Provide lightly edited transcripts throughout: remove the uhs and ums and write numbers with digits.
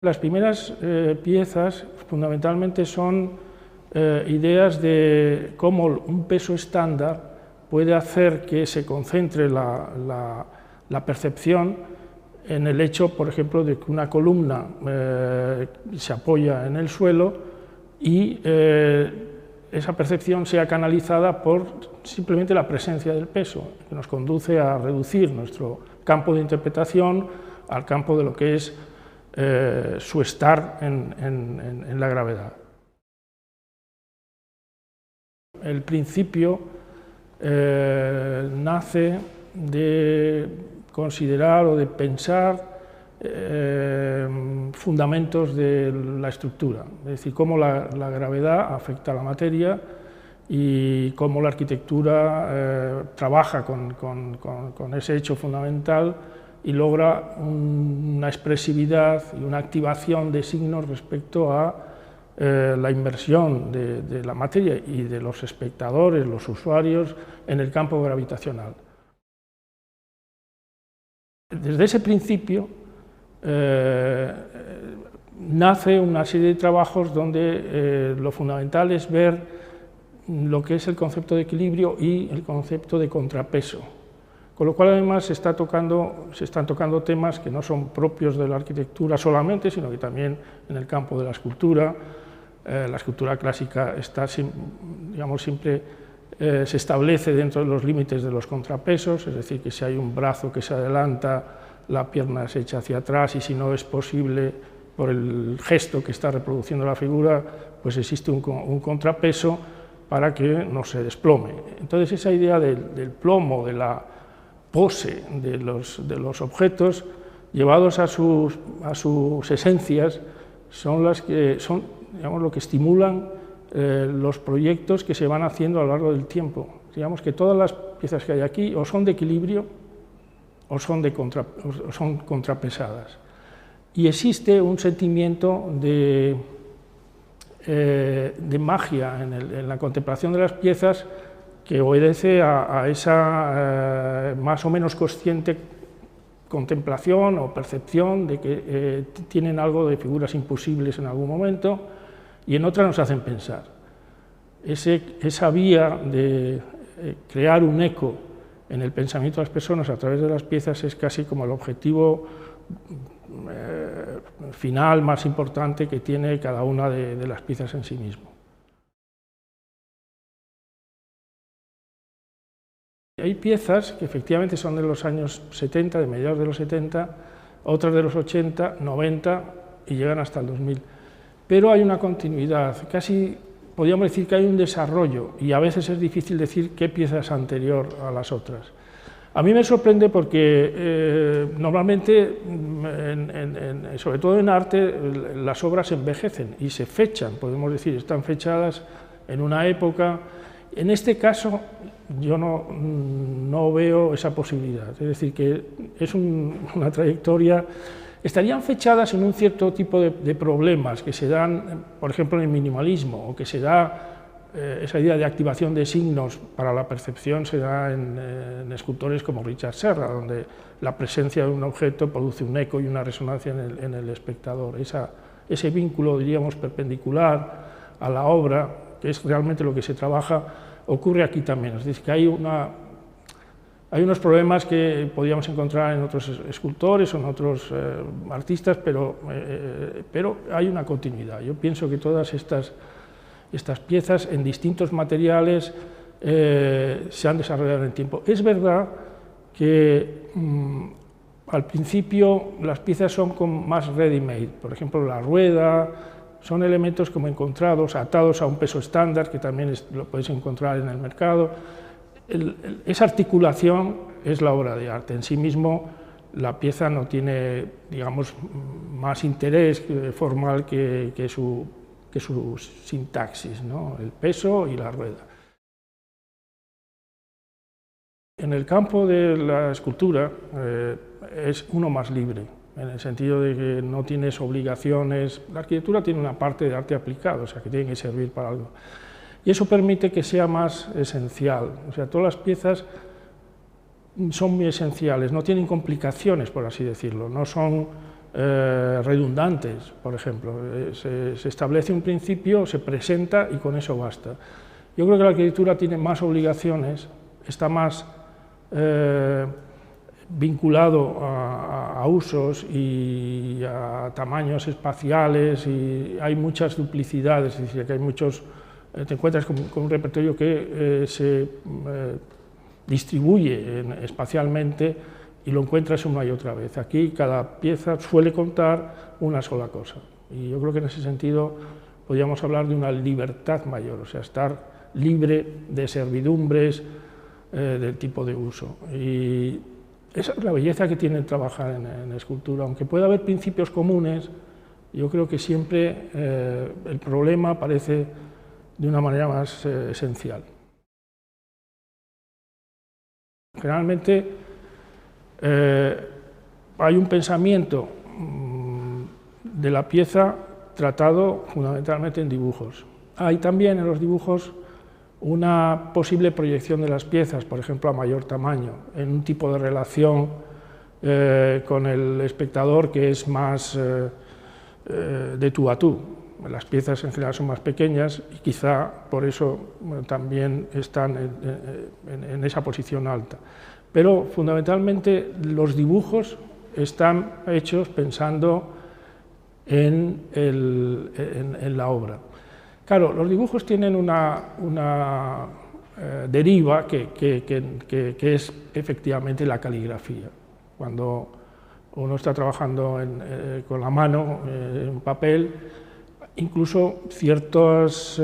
Las primeras piezas fundamentalmente son ideas de cómo un peso estándar puede hacer que se concentre la percepción en el hecho, por ejemplo, de que una columna se apoya en el suelo y esa percepción sea canalizada por simplemente la presencia del peso, que nos conduce a reducir nuestro campo de interpretación al campo de lo que es su estar en la gravedad. El principio nace de considerar o de pensar fundamentos de la estructura, es decir, cómo la gravedad afecta a la materia y cómo la arquitectura trabaja con ese hecho fundamental y logra una expresividad y una activación de signos respecto a la inmersión de la materia y de los espectadores, los usuarios, en el campo gravitacional. Desde ese principio nace una serie de trabajos donde lo fundamental es ver lo que es el concepto de equilibrio y el concepto de contrapeso. Con lo cual, además, se están tocando temas que no son propios de la arquitectura solamente, sino que también en el campo de la escultura. La escultura clásica está, digamos, siempre se establece dentro de los límites de los contrapesos, es decir, que si hay un brazo que se adelanta, la pierna se echa hacia atrás, y si no es posible, por el gesto que está reproduciendo la figura, pues existe un contrapeso para que no se desplome. Entonces, esa idea del plomo, de la pose de los objetos, llevados a sus esencias, son las que son, digamos, lo que estimulan los proyectos que se van haciendo a lo largo del tiempo. Digamos que todas las piezas que hay aquí o son de equilibrio o son contrapesadas. Y existe un sentimiento de magia en la contemplación de las piezas que obedece a esa más o menos consciente contemplación o percepción de que tienen algo de figuras imposibles en algún momento y en otras nos hacen pensar. Esa vía de crear un eco en el pensamiento de las personas a través de las piezas es casi como el objetivo final más importante que tiene cada una de las piezas en sí mismo. Hay piezas que efectivamente son de los años 70, de mediados de los 70, otras de los 80, 90 y llegan hasta el 2000. Pero hay una continuidad, casi podríamos decir que hay un desarrollo y a veces es difícil decir qué pieza es anterior a las otras. A mí me sorprende porque normalmente, sobre todo en arte, las obras envejecen y se fechan, podemos decir, están fechadas en una época. En este caso yo no veo esa posibilidad, es decir, que es una trayectoria. Estarían fechadas en un cierto tipo de problemas que se dan, por ejemplo, en el minimalismo, o que se da esa idea de activación de signos para la percepción se da en escultores como Richard Serra, donde la presencia de un objeto produce un eco y una resonancia en el espectador. Ese vínculo, diríamos, perpendicular a la obra, que es realmente lo que se trabaja, ocurre aquí también. Es decir, que hay unos problemas que podríamos encontrar en otros escultores o en otros artistas, pero hay una continuidad. Yo pienso que todas estas piezas en distintos materiales se han desarrollado en el tiempo. Es verdad que al principio las piezas son más ready-made, por ejemplo la rueda, son elementos como encontrados, atados a un peso estándar, que también lo podéis encontrar en el mercado. Esa articulación es la obra de arte. En sí mismo la pieza no tiene, digamos, más interés formal que su sintaxis, ¿no? El peso y la rueda. En el campo de la escultura es uno más libre, en el sentido de que no tienes obligaciones. La arquitectura tiene una parte de arte aplicado, o sea, que tiene que servir para algo. Y eso permite que sea más esencial. O sea, todas las piezas son muy esenciales, no tienen complicaciones, por así decirlo, no son redundantes, por ejemplo. Se establece un principio, se presenta y con eso basta. Yo creo que la arquitectura tiene más obligaciones, está más vinculado a usos y a tamaños espaciales, y hay muchas duplicidades, es decir, que hay muchos, te encuentras con un repertorio que se distribuye espacialmente y lo encuentras una y otra vez. Aquí cada pieza suele contar una sola cosa, y yo creo que en ese sentido podríamos hablar de una libertad mayor, o sea, estar libre de servidumbres del tipo de uso. Y esa es la belleza que tiene trabajar en escultura. Aunque pueda haber principios comunes, yo creo que siempre el problema aparece de una manera más esencial. Generalmente hay un pensamiento de la pieza tratado fundamentalmente en dibujos. Hay también en los dibujos una posible proyección de las piezas, por ejemplo, a mayor tamaño, en un tipo de relación con el espectador que es más de tú a tú. Las piezas en general son más pequeñas y quizá por eso también están en esa posición alta. Pero fundamentalmente los dibujos están hechos pensando en la obra. Claro, los dibujos tienen una deriva que es efectivamente la caligrafía. Cuando uno está trabajando con la mano en papel, incluso ciertas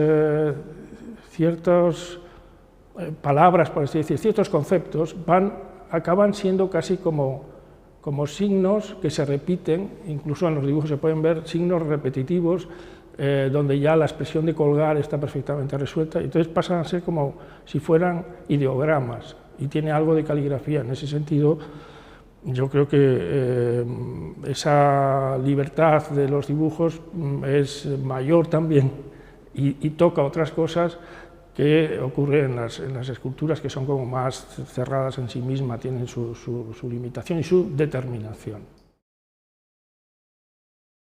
palabras, por así decir, ciertos conceptos acaban siendo casi como signos que se repiten. Incluso en los dibujos se pueden ver signos repetitivos donde ya la expresión de colgar está perfectamente resuelta, y entonces pasan a ser como si fueran ideogramas, y tiene algo de caligrafía. En ese sentido, yo creo que esa libertad de los dibujos es mayor también y toca otras cosas que ocurren en las esculturas, que son como más cerradas en sí mismas, tienen su limitación y su determinación.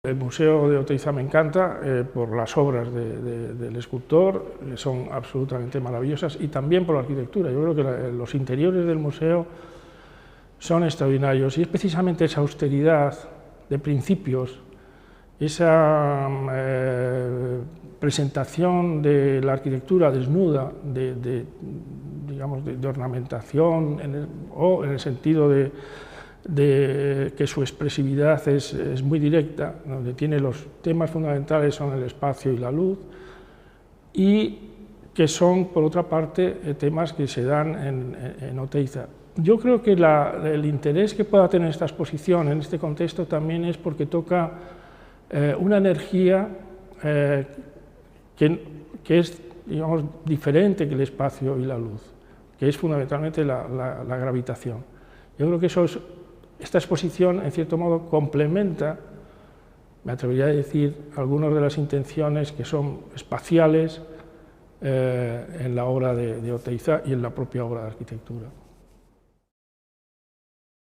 El Museo de Oteiza me encanta por las obras del escultor, que son absolutamente maravillosas, y también por la arquitectura. Yo creo que los interiores del museo son extraordinarios, y es precisamente esa austeridad de principios, esa presentación de la arquitectura desnuda, digamos, de ornamentación, o en el sentido de que su expresividad es muy directa, donde tiene los temas fundamentales son el espacio y la luz, y que son, por otra parte, temas que se dan en Oteiza. Yo creo que el interés que pueda tener esta exposición en este contexto también es porque toca una energía que es, digamos, diferente que el espacio y la luz, que es fundamentalmente la gravitación. Yo creo que esta exposición, en cierto modo, complementa, me atrevería a decir, algunas de las intenciones que son espaciales en la obra de Oteiza y en la propia obra de arquitectura.